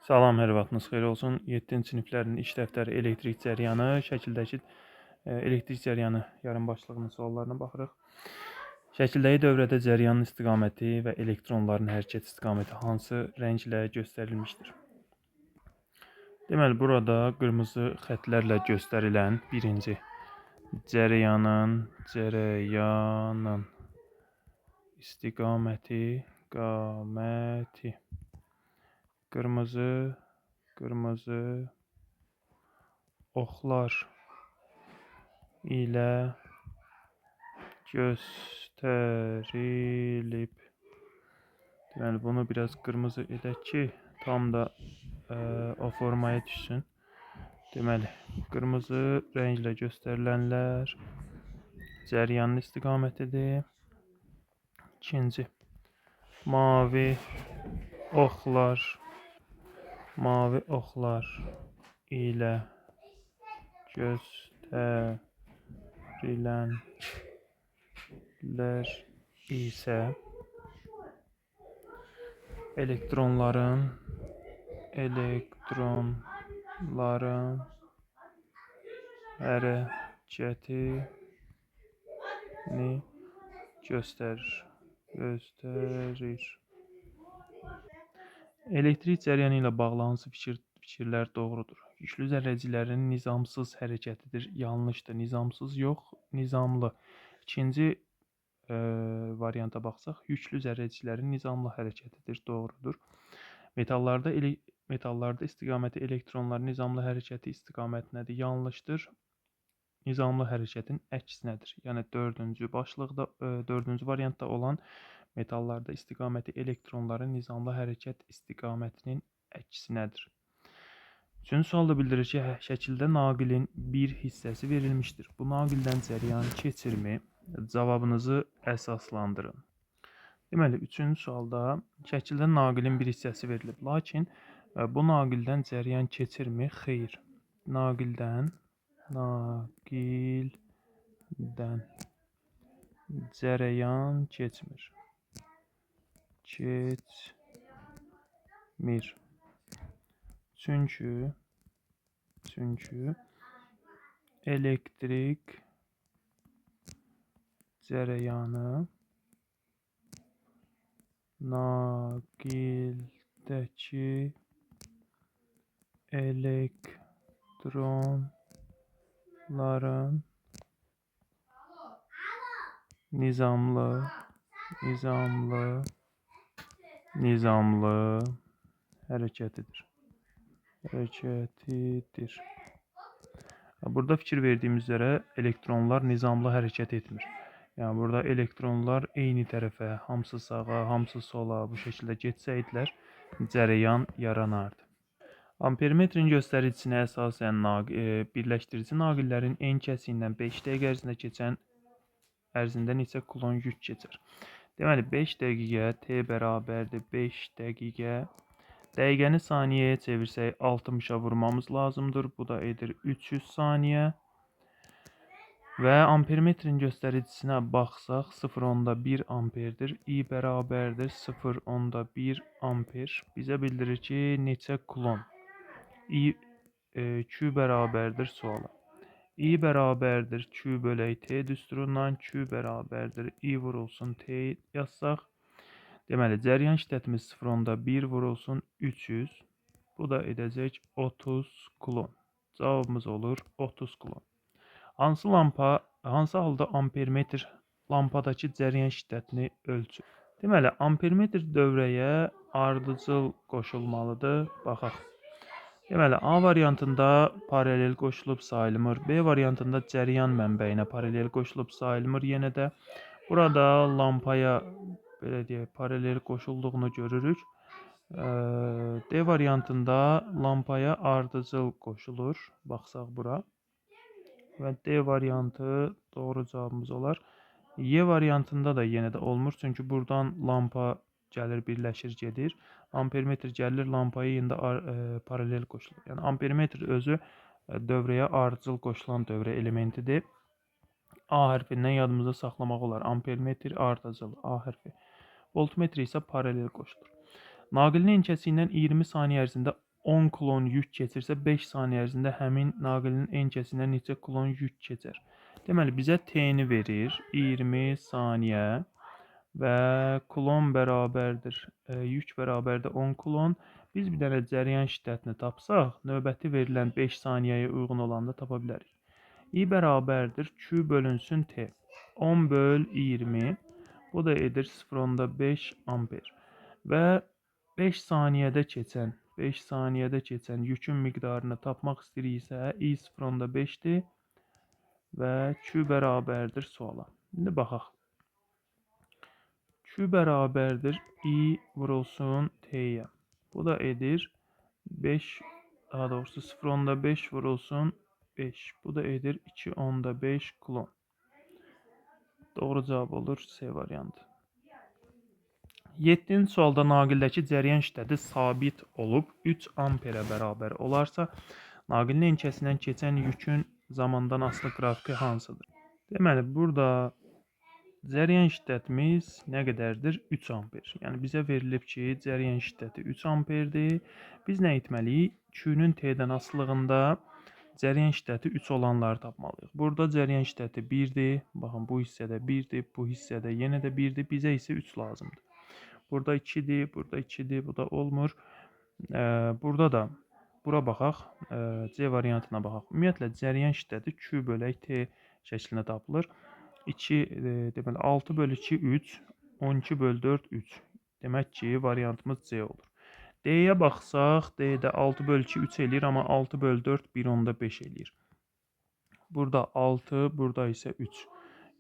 Salam, hər vaxtınız xeyir olsun. 7-ci siniflərin iş dəftəri elektrik cəryanı şəkildəki elektrik cəryanı yarımbaşlığının suallarına baxırıq. Şəkildəki dövrədə cəryanın istiqaməti və elektronların hərəkət istiqaməti hansı rənglə göstərilmişdir? Deməli, burada qırmızı xətlərlə göstərilən birinci cəryanın istiqaməti, qırmızı oxlar ilə göstərilib. Deməli, bunu biraz qırmızı edək ki, tam da o formaya düşsün. Deməli, qırmızı rənglə göstərilənlər cəryanın istiqamətidir. İkinci, mavi oxlar ilə göstərilənlər isə elektronların hərəkətini göstərir. Elektrik cəryanı ilə bağlı hansı fikirlər doğrudur? Yüklü zərrəciklərin nizamsız hərəkətidir. Yanlışdır. Nizamsız yox, nizamlı. İkinci varianta baxsaq, yüklü zərrəciklərin nizamlı hərəkətidir. Doğrudur. Metallarda istiqaməti elektronların nizamlı hərəkəti istiqamətinədir. Yanlışdır. Nizamlı hərəkətin əksinədir. Yəni dördüncü variantda olan metallarda istiqaməti elektronların nizamlı hərəkət istiqamətinin əksinədir. Üçüncü sualda bildirir ki, şəkildə naqilin bir hissəsi verilmişdir. Bu naqildən cəryan keçirmi? Cavabınızı əsaslandırın. Deməli, üçüncü sualda şəkildə naqilin bir hissəsi verilib. Lakin bu naqildən cəryan keçirmi? Xeyr. Naqildən cəryan keçmir. Çünki elektrik cəryanı naqildəki elektronların nizamlı hərəkətidir. Burada fikir verdiyimiz üzrə elektronlar nizamlı hərəkət etmir. Yəni, burada elektronlar eyni tərəfə, hamısı sağa, hamısı sola bu şəkildə getsəydilər, cəryan yaranardı. Ampermetrin göstəricisine əsasən birləşdirici naqillərin en kəsiyindən 5 dəqiqə ərzində neçə kulon yük keçər? Deməli, 5 dəqiqə T bərabərdir 5 dəqiqə. Dəqiqəni saniyəyə çevirsək 60'a vurmamız lazımdır. Bu da edir 300 saniyə. Və ampermetrin göstəricisine baxsaq 0,1 amperdir. I bərabərdir 0,1 amper. Bizə bildirir ki, neçə kulon? I Q bərabərdir suala. I bərabərdir Q bölək T düsturundan. Q bərabərdir I vurulsun T yazsaq. Deməli, cəryan şiddətimiz 0,1 vurulsun 300. Bu da edəcək 30 kulon. Cavabımız olur 30 kulon. Hansı halda ampermetr lampadakı cəryan şiddətini ölçür? Deməli, ampermetr dövrəyə ardıcıl qoşulmalıdır. Baxaq. Deməli, A variantında paralel qoşulub sayılmır. B variantında cəryan mənbəyinə paralel qoşulub sayılmır. Yenə də burada lampaya belə deyək, paralel qoşulduğunu görürük. D variantında lampaya ardıcıl qoşulur. Baxsaq bura. Və D variantı doğru cavabımız olar. Y variantında da yenə də olmur. Çünki buradan lampa gəlir, birləşir, gedir. Ampermetr gəlir, lampaya yenə də paralel qoşulur. Yəni, ampermetr özü dövrəyə ardıcıl qoşulan dövrə elementidir. A hərfindən yadımızda saxlamaq olar. Ampermetr ardıcıl, A hərfi. Voltmetr isə paralel qoşulur. Naqilin en kəsiyindən 20 saniyə ərzində 10 klon yük keçirsə 5 saniyə ərzində həmin naqilin enkəsindən neçə klon yük keçər? Deməli, bizə T-ni verir 20 saniyə və klon bərabərdir. Yük bərabərdir 10 klon. Biz bir dənə cəryan şiddətini tapsaq, növbəti verilən 5 saniyəyə uyğun olanda tapa bilərik. I bərabərdir Q bölünsün T. 10 böl 20. Bu da edir 0,5 amper. Və 5 saniyədə keçən yükün miqdarını tapmaq istəyiriksə, I 0,5-dir və Q bərabərdir suala. İndi baxaq. Q bərabərdir I vurulsun T'yə. Bu da edir 5, daha doğrusu 0,5 vurulsun 5. Bu da edir 2,5 klon. Doğru cavab olur C variantı. 7-ci sualda naqildəki cəryan şiddəti sabit olub 3 amperə bərabər olarsa, naqilin enkəsindən keçən yükün zamandan asılı qrafiki hansıdır? Deməli, burada cəryan şiddətimiz nə qədərdir? 3 amper. Yəni, bizə verilib ki, cəryan şiddəti 3 amperdir. Biz nə etməliyik? Q-nün T-dən asılılığında cəryan şiddəti 3 olanları tapmalıyıq. Burada cəryan şiddəti 1-dir. Baxın, bu hissədə 1-dir, bu hissədə yenə də 1-dir. Bizə isə 3 lazımdır. Burada 2'dir, burada 2'dir, bu da olmur. Burada da bura baxaq, C variantına baxaq. Ümumiyyətlə, cəryan şiddəti Q bölək T şəklində tapılır. 2, deməli, 6 bölü 2, 3, 12 bölü 4, 3. Demək ki, variantımız C olur. D-yə baxsaq, D-də 6 bölü 2, 3 eləyir, amma 6 bölü 4, 1,5 eləyir. Burada 6, burada isə 3.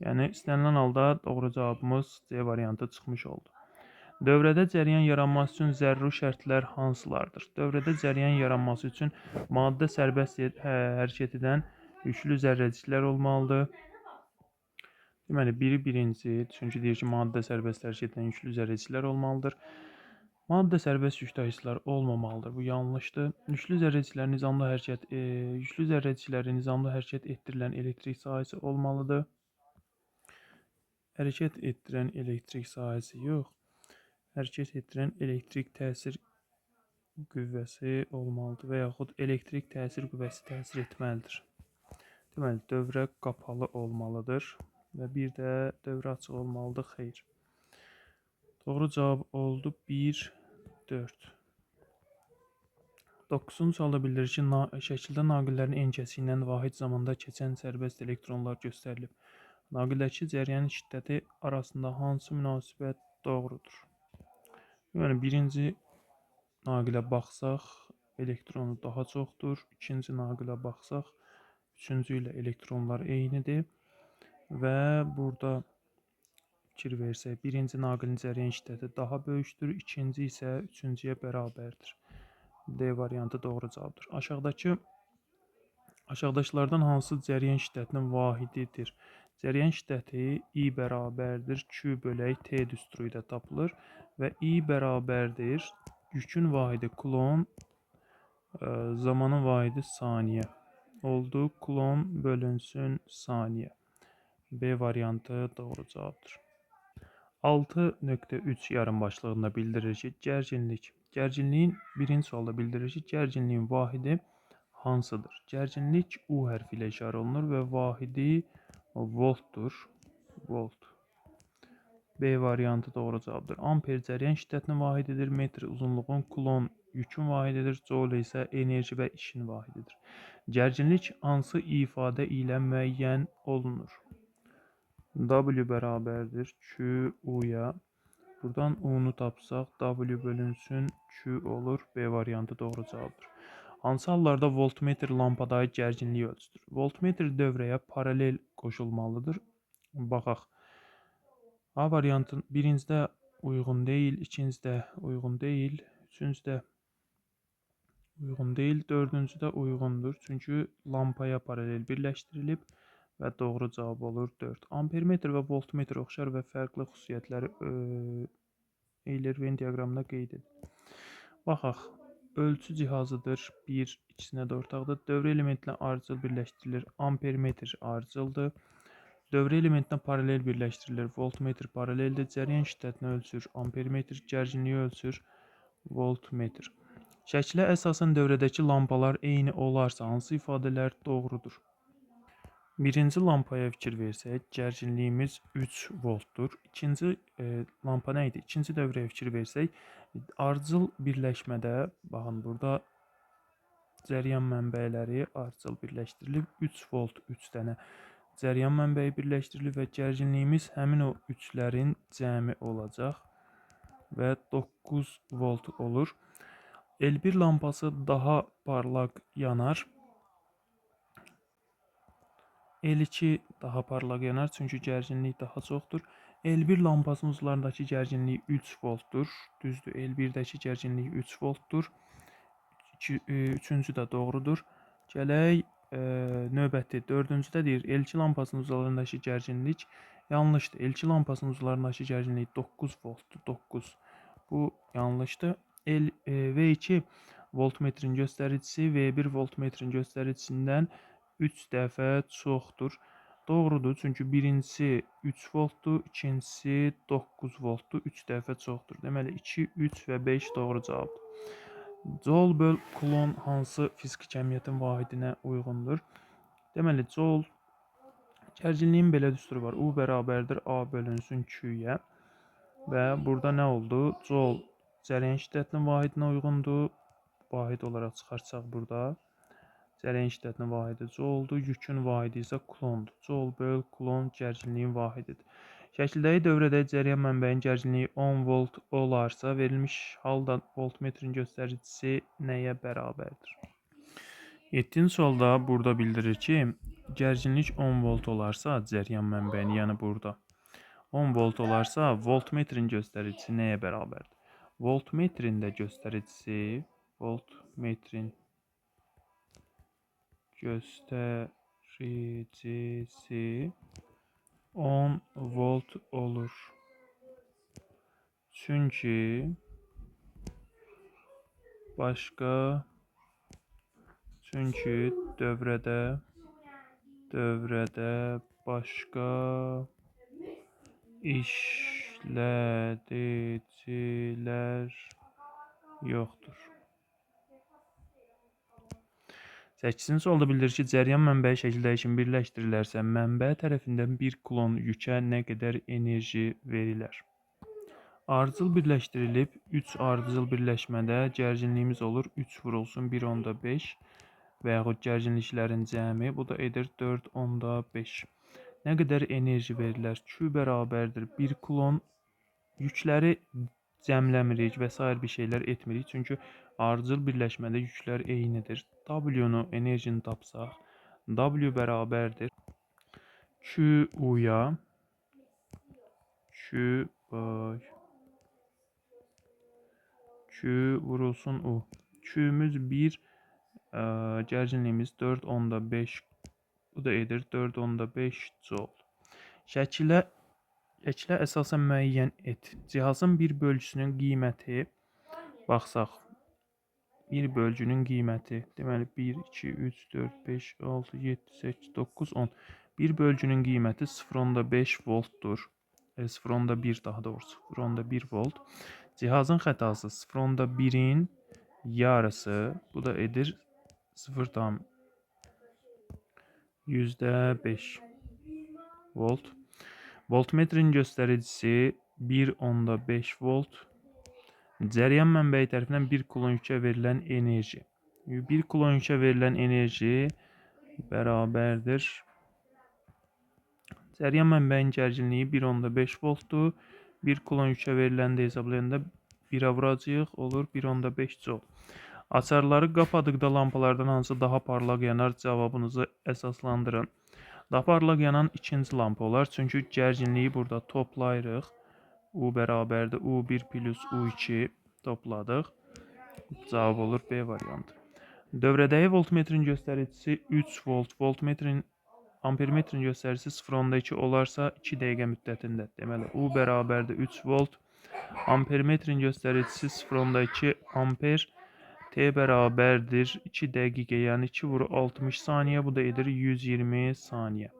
Yəni, istənilən halda doğru cavabımız C variantı çıxmış oldu. Dövrədə cəryan yaranması üçün zəruri şərtlər hansılardır? Dövrədə cəryan yaranması üçün maddə sərbəst hərəkət edən yüklü zərrəciklər olmalıdır. Deməli, biri birinci, çünki deyir ki, maddə sərbəst hərəkət edən yüklü zərrəciklər olmalıdır. Maddə sərbəst yüklü olmamalıdır. Bu yanlışdır. Yüklü zərrəcikləri nizamlı hərəkət etdirilən elektrik sahəsi olmalıdır. Hərəkət etdirən elektrik sahəsi yox. Hərəkət etdirən elektrik təsir qüvvəsi olmalıdır və yaxud elektrik təsir qüvvəsi təsir etməlidir. Deməli, dövrə qapalı olmalıdır və bir də dövrə açıq olmalıdır. Xeyr. Doğru cavab oldu 1, 4. 9-cu sualda bildirir ki, şəkildə naqillərin enkəsi ilə vahid zamanda keçən sərbəst elektronlar göstərilib. Naqildəki cəryanın şiddəti arasında hansı münasibət doğrudur? Yəni, birinci naqilə baxsaq, elektronu daha çoxdur. İkinci naqilə baxsaq, üçüncü ilə elektronlar eynidir. Və burada fikir versək, birinci naqilin cəryan şiddəti daha böyükdür. İkinci isə üçüncüyə bərabərdir. D variantı doğru cavabdır. Aşağıdakılardan hansı cəryan şiddətinin vahididir? Cəryan şiddəti I bərabərdir Q bölək T düsturu ilə tapılır və I bərabərdir yükün vahidi klon, zamanın vahidi saniyə oldu. Klon bölünsün saniyə. B variantı doğru cavabdır. 6.3 yarımbaşlığında bildirir ki, gərginliyin birinci sualda bildirir ki, gərginliyin vahidi hansıdır? Gərginlik U hərfi ilə işarə olunur və vahidi voltdur. Volt. B variantı doğru cavabdır. Amper cəryan şiddətinin vahididir. Metr uzunluğun, klon yükün vahididir. Joule isə enerji və işin vahididir. Gərginlik hansı ifadə ilə müəyyən olunur? W bərabərdir Q U-ya. Buradan U-nu tapsaq, W bölünsün Q olur. B variantı doğru cavabdır. Hansı hallarda voltmetr lampadayı gərginliyi ölçüdür? Voltmetr dövrəyə paralel qoşulmalıdır. Baxaq. A variantın birincidə uyğun deyil, ikincidə uyğun deyil, üçüncüdə uyğun deyil, dördüncüdə uyğundur. Çünki lampaya paralel birləşdirilib və doğru cavab olur 4. Ampermetr və voltmetr oxşar və fərqli xüsusiyyətləri Euler Venn diaqramında qeyd edilir. Baxaq. Ölçü cihazıdır. 1, ikisinə də ortaqdır. Dövrə elementinə ardıcıl birləşdirilir. Ampermetr ardıcıldır. Dövrə elementinə paralel birləşdirilir. Voltmetr paraleldir. Cəryan şiddətini ölçür. Ampermetr gərginliyi ölçür. Voltmetr. Şəklə əsasən dövrədəki lampalar eyni olarsa hansı ifadələr doğrudur? Birinci lampaya fikir versək, gərginliyimiz 3 voltdur. İkinci lampa nə idi? İkinci dövrəyə fikir versək, ardıcıl birləşmədə, baxın burada cəryan mənbələri ardıcıl birləşdirilib, 3 volt 3 dənə cəryan mənbəyi birləşdirilib və gərginliyimiz həmin o 3-lərin cəmi olacaq və 9 volt olur. L1 lampası daha parlaq yanar. L2 daha parlaq yanar, çünki gərginlik daha çoxdur. L1 lampasının uclarındakı gərginlik 3 voltdur. Düzdür, L1-dəki gərginlik 3 voltdur. Üçüncü də doğrudur. Gələk növbəti, dördüncüdə deyir, L2 lampasının uclarındakı gərginlik yanlışdır. L2 lampasının uclarındakı gərginlik 9 voltdur. 9. Bu yanlışdır. V2 voltmetrin göstəricisi V1 voltmetrin göstəricisindən 3 dəfə çoxdur. Doğrudur, çünki birincisi 3 voltdur, ikincisi 9 voltdur, 3 dəfə çoxdur. Deməli 2, 3 və 5 doğru cavabdır. Joule böl Coulomb hansı fiziki cəmiyyətin vahidinə uyğundur? Deməli, Joule gərginliyin belə düsturu var. U bərabərdir A bölünsün Q-yə. Və burada nə oldu? Joule cərəyan şiddətinin vahidinə uyğundur. Vahid olaraq çıxarsaq burada. Cərəyan şiddətinin vahidi Joule'dur. Yükün vahidi isə Coulomb'dur. Joule böl Coulomb gərginliyin vahididir. Şəkildəki dövrədəki cəryan mənbəyin gərginliyi 10 volt olarsa, verilmiş halda voltmetrin göstəricisi nəyə bərabərdir? 7-ci sualda burada bildirir ki, gərginlik 10 volt olarsa, cəryan mənbəyini, yəni burada 10 volt olarsa, voltmetrin göstəricisi nəyə bərabərdir? Voltmetrin də göstəricisi 10 volt olur. Çünki dövrədə başqa işlədicilər yoxdur. 8-ci sualda bildirir ki, cəryan mənbəyi şəkildəki kimi birləşdirilərsə, mənbə tərəfindən 1 kulon yükə nə qədər enerji verilər? Ardıcıl birləşdirilib, 3 ardıcıl birləşmədə gərginliyimiz olur 3 vurulsun 1.5 və yaxud gərginliklərin cəmi, bu da edir 4.5. Nə qədər enerji verilər? Q bərabərdir 1 kulon. Yükləri cəmləmirik və s. bir şeylər etmirik. Çünki ardıcıl birləşmədə yüklər eynidir. W-nu, enerjini tapsaq, W bərabərdir Q-U-ya, Q vurulsun U. Q-müz 1, gərginliyimiz 4.5, bu da edir 4.5 joule. Şəkilə əsasən müəyyən et. Cihazın bir bölgüsünün qiyməti, baxsaq, bir bölgünün qiyməti, deməli 1, 2, 3, 4, 5, 6, 7, 8, 9, 10. Bir bölgünün qiyməti 0.5 voltdur. 0.1 daha doğrusu, 0.1 volt. Cihazın xətası 0.1-in yarısı, bu da edir 0.5 volt. Voltmetrin göstəricisi 1.5 volt. Cəryan mənbəyi tərəfindən 1 kulon yükə verilən enerji. 1 kulon yükə verilən enerji bərabərdir. Cəryan mənbəyin gərginliyi 1.5 voltdur. 1 kulon yükə veriləndə hesablayanda 1-ə vuracağıq, olur 1.5 joule. Açarları qapadıqda lampalardan hansı daha parlaq yanar? Cavabınızı əsaslandırın. Daha parlaq yanan ikinci lampa olar, çünki gərginliyi burada toplayırıq. U bərabərdir U1 plus U2 topladıq. Cavab olur B variantı. Dövrədəyi voltmetrin göstəricisi 3 volt, ampermetrin göstəricisi 0.2 olarsa 2 dəqiqə müddətində. Deməli, U bərabərdir 3 volt, ampermetrin göstəricisi 0.2 amper, T bərabərdir 2 dəqiqə, yəni 2 vuru 60 saniyə, bu da edir 120 saniyə.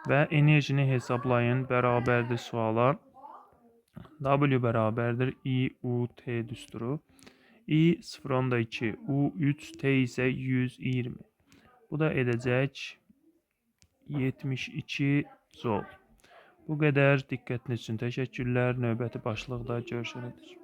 Və enerjini hesablayın, bərabərdir suala. W bərabərdir IUT düsturu. I 0.2, U3, T isə 120. Bu da edəcək 72 Joule. Bu qədər diqqətiniz üçün təşəkkürlər. Növbəti başlıqda görüşənədək.